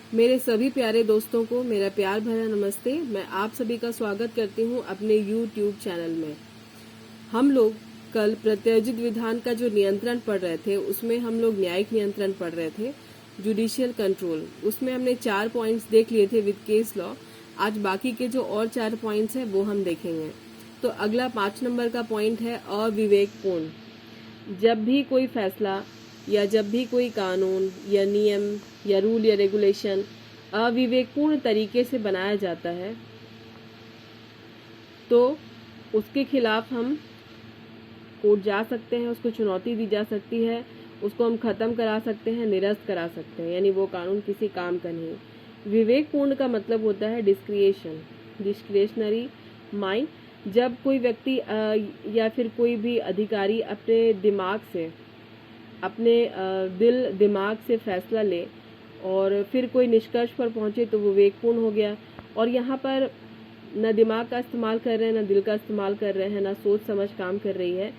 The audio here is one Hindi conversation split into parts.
मेरे सभी प्यारे दोस्तों को मेरा प्यार भरा नमस्ते। मैं आप सभी का स्वागत करती हूं अपने YouTube चैनल में। हम लोग कल प्रत्यायोजित विधान का जो नियंत्रण पढ़ रहे थे, उसमें हम लोग न्यायिक नियंत्रण पढ़ रहे थे, जुडिशियल कंट्रोल। उसमें हमने 4 पॉइंट्स देख लिए थे विद केस लॉ। आज बाकी के जो और 4 पॉइंट्स हैं वो हम देखेंगे। तो अगला 5 नंबर का पॉइंट है अविवेकपूर्ण। जब भी कोई फैसला या जब भी कोई कानून या नियम या रूल या रेगुलेशन अविवेकपूर्ण तरीके से बनाया जाता है तो उसके खिलाफ हम कोर्ट जा सकते हैं, उसको चुनौती दी जा सकती है, उसको हम खत्म करा सकते हैं, निरस्त करा सकते हैं, यानी वो कानून किसी काम का नहीं। विवेकपूर्ण का मतलब होता है डिस्क्रिएशन, डिस्क्रिएशनरी माइंड। जब कोई व्यक्ति या फिर कोई भी अधिकारी अपने दिमाग से, अपने दिल दिमाग से फैसला ले और फिर कोई निष्कर्ष पर पहुंचे तो वो विवेकपूर्ण हो गया। और यहाँ पर न दिमाग का इस्तेमाल कर रहे हैं, न दिल का इस्तेमाल कर रहे हैं, न सोच समझ काम कर रही है,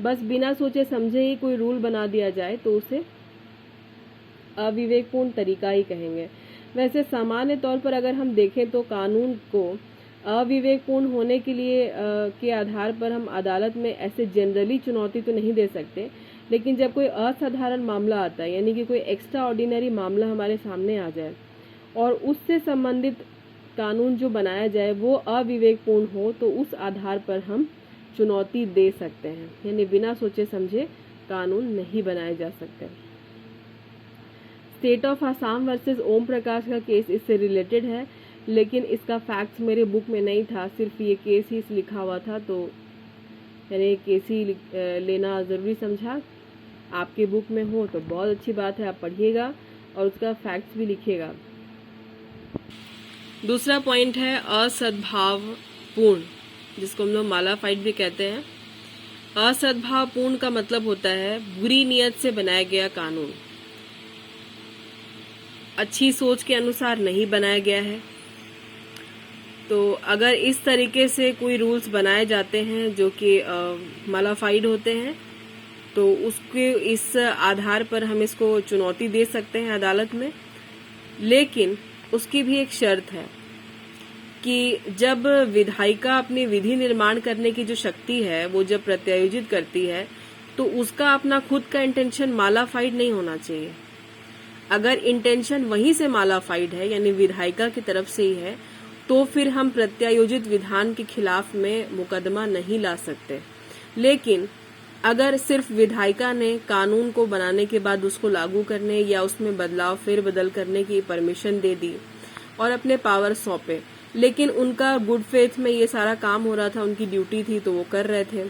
बस बिना सोचे समझे ही कोई रूल बना दिया जाए तो उसे अविवेकपूर्ण तरीका ही कहेंगे। वैसे सामान्य तौर पर अगर हम देखें तो कानून को अविवेकपूर्ण होने के लिए के आधार पर हम अदालत में ऐसे जनरली चुनौती तो नहीं दे सकते, लेकिन जब कोई असाधारण मामला आता है, यानी कि कोई एक्स्ट्रा ऑर्डिनरी मामला हमारे सामने आ जाए और उससे संबंधित कानून जो बनाया जाए वो अविवेकपूर्ण हो, तो उस आधार पर हम चुनौती दे सकते हैं, यानी बिना सोचे समझे कानून नहीं बनाए जा सकते। State of Assam versus Om Prakash का केस इससे रिलेटेड है, लेकिन इसका फैक्ट्स मेरे बुक में नहीं था, सिर्फ ये केस ही लिखा हुआ था, तो मैंने केस ही लेना ज़रूरी समझा। आपके बुक में हो तो बहुत अच्छी बात है, आप पढ़िएगा और उसका फैक्ट्स भी लिखिएगा। दूसरा पॉइंट है असद्भावपूर्ण, जिसको हम लोग मालाफाइड भी कहते हैं। असद्भावपूर्ण का मतलब होता है बुरी नीयत से बनाया गया कानून, अच्छी सोच के अनुसार नहीं बनाया गया है। तो अगर इस तरीके से कोई रूल्स बनाए जाते हैं जो कि मालाफाइड होते हैं, तो उसके इस आधार पर हम इसको चुनौती दे सकते हैं अदालत में। लेकिन उसकी भी एक शर्त है कि जब विधायिका अपनी विधि निर्माण करने की जो शक्ति है वो जब प्रत्यायोजित करती है तो उसका अपना खुद का इंटेंशन मालाफाइड नहीं होना चाहिए। अगर इंटेंशन वहीं से मालाफाइड है, यानी विधायिका की तरफ से ही है, तो फिर हम प्रत्यायोजित विधान के खिलाफ में मुकदमा नहीं ला सकते। लेकिन अगर सिर्फ विधायिका ने कानून को बनाने के बाद उसको लागू करने या उसमें बदलाव फेरबदल करने की परमिशन दे दी और अपने पावर सौंपे, लेकिन उनका गुड फेथ में ये सारा काम हो रहा था, उनकी ड्यूटी थी तो वो कर रहे थे,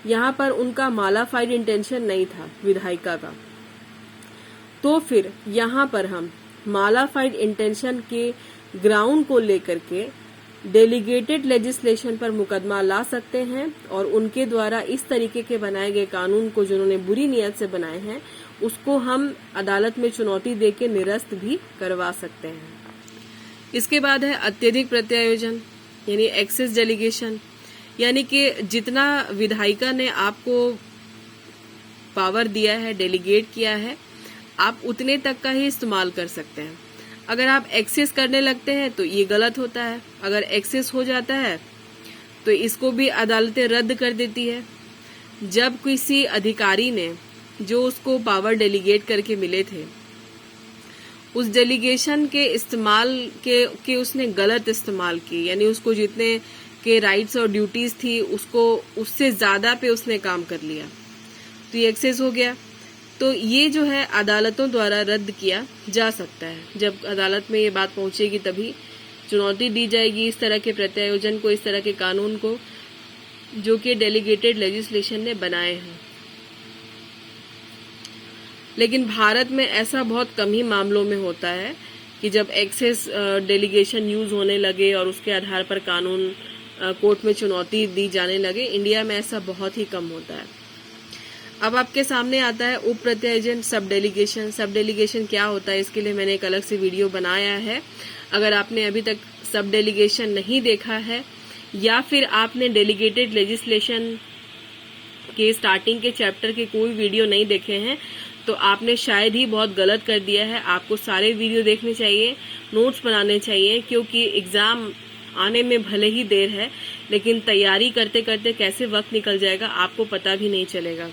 यहाँ पर उनका मालाफाइड इंटेंशन नहीं था विधायिका का, तो फिर यहाँ पर हम मालाफाइड इंटेंशन के ग्राउंड को लेकर के डेलीगेटेड लेजिस्लेशन पर मुकदमा ला सकते हैं और उनके द्वारा इस तरीके के बनाए गए कानून को जिन्होंने बुरी नीयत से बनाए हैं उसको हम अदालत में चुनौती देके निरस्त भी करवा सकते हैं। इसके बाद है अत्यधिक प्रत्यायोजन, यानी एक्सेस डेलीगेशन, यानी कि जितना विधायिका ने आपको पावर दिया है, डेलीगेट किया है, आप उतने तक का ही इस्तेमाल कर सकते हैं। अगर आप एक्सेस करने लगते हैं तो ये गलत होता है। अगर एक्सेस हो जाता है तो इसको भी अदालतें रद्द कर देती है। जब किसी अधिकारी ने जो उसको पावर डेलीगेट करके मिले थे उस डेलीगेशन के इस्तेमाल के उसने गलत इस्तेमाल की, यानी उसको जितने के राइट्स और ड्यूटीज थी उसको उससे ज्यादा पे उसने काम कर लिया, तो ये एक्सेस हो गया। तो ये जो है अदालतों द्वारा रद्द किया जा सकता है। जब अदालत में ये बात पहुंचेगी तभी चुनौती दी जाएगी इस तरह के प्रत्यायोजन को, इस तरह के कानून को जो कि डेलीगेटेड लेजिस्लेशन ने बनाए हैं। लेकिन भारत में ऐसा बहुत कम ही मामलों में होता है कि जब एक्सेस डेलीगेशन यूज होने लगे और उसके आधार पर कानून कोर्ट में चुनौती दी जाने लगे। इंडिया में ऐसा बहुत ही कम होता है। अब आपके सामने आता है उप प्रत्यायोजन, सब डेलीगेशन। सब डेलीगेशन क्या होता है, इसके लिए मैंने एक अलग से वीडियो बनाया है। अगर आपने अभी तक सब डेलीगेशन नहीं देखा है या फिर आपने डेलीगेटेड लेजिस्लेशन के स्टार्टिंग के चैप्टर के कोई वीडियो नहीं देखे हैं तो आपने शायद ही बहुत गलत कर दिया है। आपको सारे वीडियो देखने चाहिए नोट्स बनाने चाहिए, क्योंकि एग्ज़ाम आने में भले ही देर है, लेकिन तैयारी करते करते कैसे वक्त निकल जाएगा आपको पता भी नहीं चलेगा।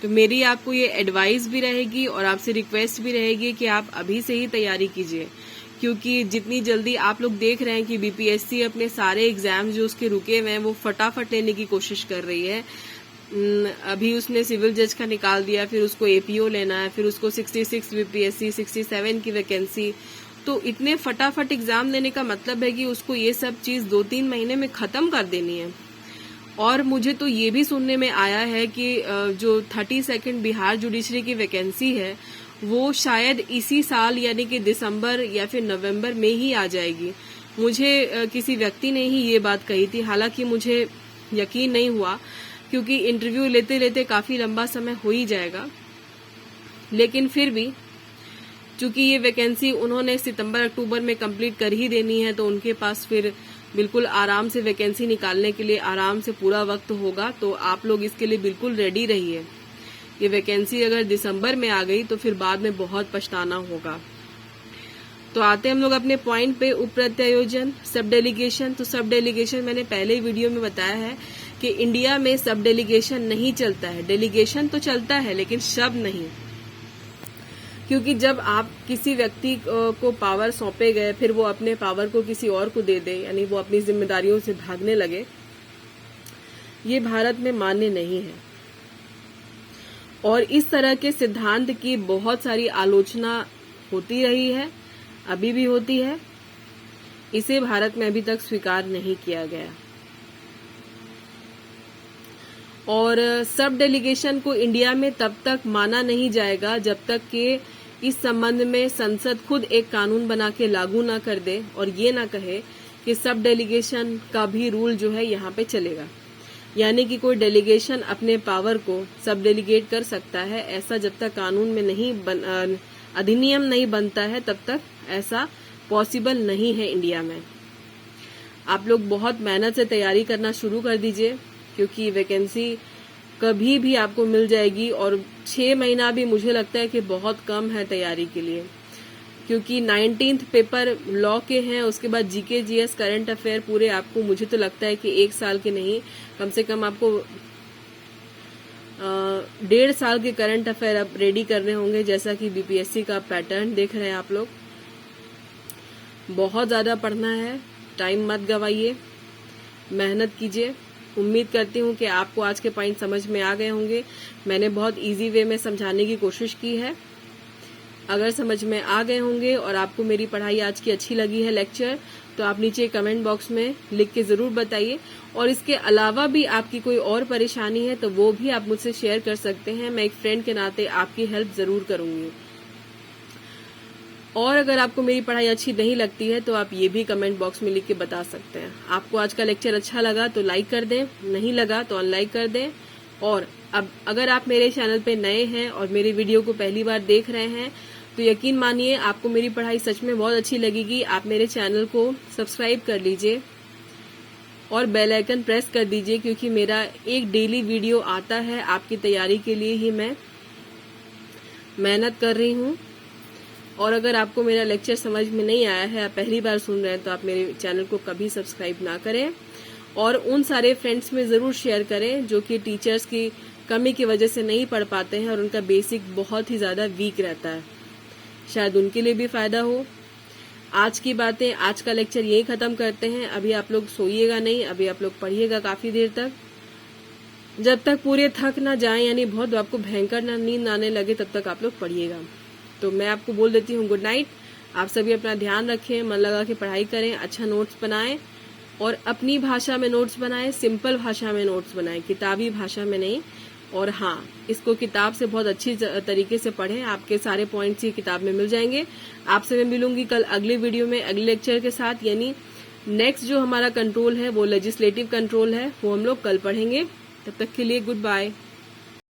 तो मेरी आपको ये एडवाइस भी रहेगी और आपसे रिक्वेस्ट भी रहेगी कि आप अभी से ही तैयारी कीजिए, क्योंकि जितनी जल्दी आप लोग देख रहे हैं कि बीपीएससी अपने सारे एग्जाम जो उसके रुके हुए हैं वो फटाफट लेने की कोशिश कर रही है। अभी उसने सिविल जज का निकाल दिया, फिर उसको एपीओ लेना है, फिर उसको 66 बीपीएससी 67 की वैकेंसी। तो इतने फटाफट एग्जाम लेने का मतलब है कि उसको ये सब चीज 2-3 महीने में खत्म कर देनी है। और मुझे तो ये भी सुनने में आया है कि जो 32nd बिहार जुडिशरी की वैकेंसी है वो शायद इसी साल यानी कि दिसंबर या फिर नवंबर में ही आ जाएगी। मुझे किसी व्यक्ति ने ही ये बात कही थी, हालांकि मुझे यकीन नहीं हुआ, क्योंकि इंटरव्यू लेते लेते काफी लंबा समय हो ही जाएगा। लेकिन फिर भी चूंकि ये वैकेंसी उन्होंने सितंबर अक्टूबर में कंप्लीट कर ही देनी है, तो उनके पास फिर बिल्कुल आराम से वैकेंसी निकालने के लिए आराम से पूरा वक्त होगा। तो आप लोग इसके लिए बिल्कुल रेडी रहिए। ये वैकेंसी अगर दिसंबर में आ गई तो फिर बाद में बहुत पछताना होगा। तो आते हम लोग अपने पॉइंट पे, उप प्रत्यायोजन, सब डेलीगेशन। तो सब डेलीगेशन मैंने पहले ही वीडियो में बताया है कि इंडिया में सब डेलीगेशन नहीं चलता है। डेलीगेशन तो चलता है लेकिन सब नहीं, क्योंकि जब आप किसी व्यक्ति को पावर सौंपे गए फिर वो अपने पावर को किसी और को दे दे, यानी वो अपनी जिम्मेदारियों से भागने लगे, ये भारत में मान्य नहीं है। और इस तरह के सिद्धांत की बहुत सारी आलोचना होती रही है, अभी भी होती है। इसे भारत में अभी तक स्वीकार नहीं किया गया। और सब डेलीगेशन को इंडिया में तब तक माना नहीं जाएगा जब तक कि इस संबंध में संसद खुद एक कानून बना के लागू ना कर दे और ये ना कहे कि सब डेलीगेशन का भी रूल जो है यहाँ पे चलेगा। यानी कि कोई डेलीगेशन अपने पावर को सब डेलीगेट कर सकता है, ऐसा जब तक कानून में नहीं अधिनियम नहीं बनता है तब तक ऐसा पॉसिबल नहीं है इंडिया में। आप लोग बहुत मेहनत से तैयारी करना शुरू कर दीजिए, क्योंकि वैकेंसी कभी भी आपको मिल जाएगी। और 6 महीना भी मुझे लगता है कि बहुत कम है तैयारी के लिए, क्योंकि 19th पेपर लॉ के हैं, उसके बाद जीके जीएस करंट अफेयर पूरे आपको, मुझे तो लगता है कि 1 साल के नहीं, कम से कम आपको 1.5 साल के करंट अफेयर अब रेडी करने होंगे, जैसा कि बीपीएससी का पैटर्न देख रहे हैं आप लोग। बहुत ज्यादा पढ़ना है, टाइम मत गवाइए, मेहनत कीजिए। उम्मीद करती हूँ कि आपको आज के पॉइंट समझ में आ गए होंगे। मैंने बहुत इजी वे में समझाने की कोशिश की है। अगर समझ में आ गए होंगे और आपको मेरी पढ़ाई आज की अच्छी लगी है लेक्चर, तो आप नीचे कमेंट बॉक्स में लिख के जरूर बताइए। और इसके अलावा भी आपकी कोई और परेशानी है तो वो भी आप मुझसे शेयर कर सकते हैं। मैं एक फ्रेंड के नाते आपकी हेल्प जरूर करूंगी। और अगर आपको मेरी पढ़ाई अच्छी नहीं लगती है तो आप ये भी कमेंट बॉक्स में लिख के बता सकते हैं। आपको आज का लेक्चर अच्छा लगा तो लाइक कर दें, नहीं लगा तो अनलाइक कर दें। और अब अगर आप मेरे चैनल पे नए हैं और मेरी वीडियो को पहली बार देख रहे हैं तो यकीन मानिए आपको मेरी पढ़ाई सच में बहुत अच्छी लगेगी। आप मेरे चैनल को सब्सक्राइब कर लीजिए और बेल आइकन प्रेस कर दीजिए, क्योंकि मेरा एक डेली वीडियो आता है। आपकी तैयारी के लिए ही मैं मेहनत कर रही हूँ। और अगर आपको मेरा लेक्चर समझ में नहीं आया है, आप पहली बार सुन रहे हैं, तो आप मेरे चैनल को कभी सब्सक्राइब ना करें। और उन सारे फ्रेंड्स में जरूर शेयर करें जो कि टीचर्स की कमी की वजह से नहीं पढ़ पाते हैं और उनका बेसिक बहुत ही ज्यादा वीक रहता है, शायद उनके लिए भी फायदा हो। आज की बातें, आज का लेक्चर यही खत्म करते हैं। अभी आप लोग सोइएगा नहीं, अभी आप लोग पढ़िएगा काफी देर तक, जब तक पूरे थक ना जाएं, यानी बहुत आपको भयंकर ना नींद आने लगे, तब तक आप लोग पढ़िएगा। तो मैं आपको बोल देती हूँ गुड नाइट। आप सभी अपना ध्यान रखें, मन लगा के पढ़ाई करें, अच्छा नोट्स बनाएं और अपनी भाषा में नोट्स बनाएं, सिंपल भाषा में नोट्स बनाएं, किताबी भाषा में नहीं। और हाँ, इसको किताब से बहुत अच्छी तरीके से पढ़ें, आपके सारे पॉइंट्स ही किताब में मिल जाएंगे। आपसे मैं मिलूंगी कल अगले वीडियो में अगले लेक्चर के साथ, यानी नेक्स्ट जो हमारा कंट्रोल है वो लेजिस्लेटिव कंट्रोल है, वो हम लोग कल पढ़ेंगे। तब तक के लिए गुड बाय।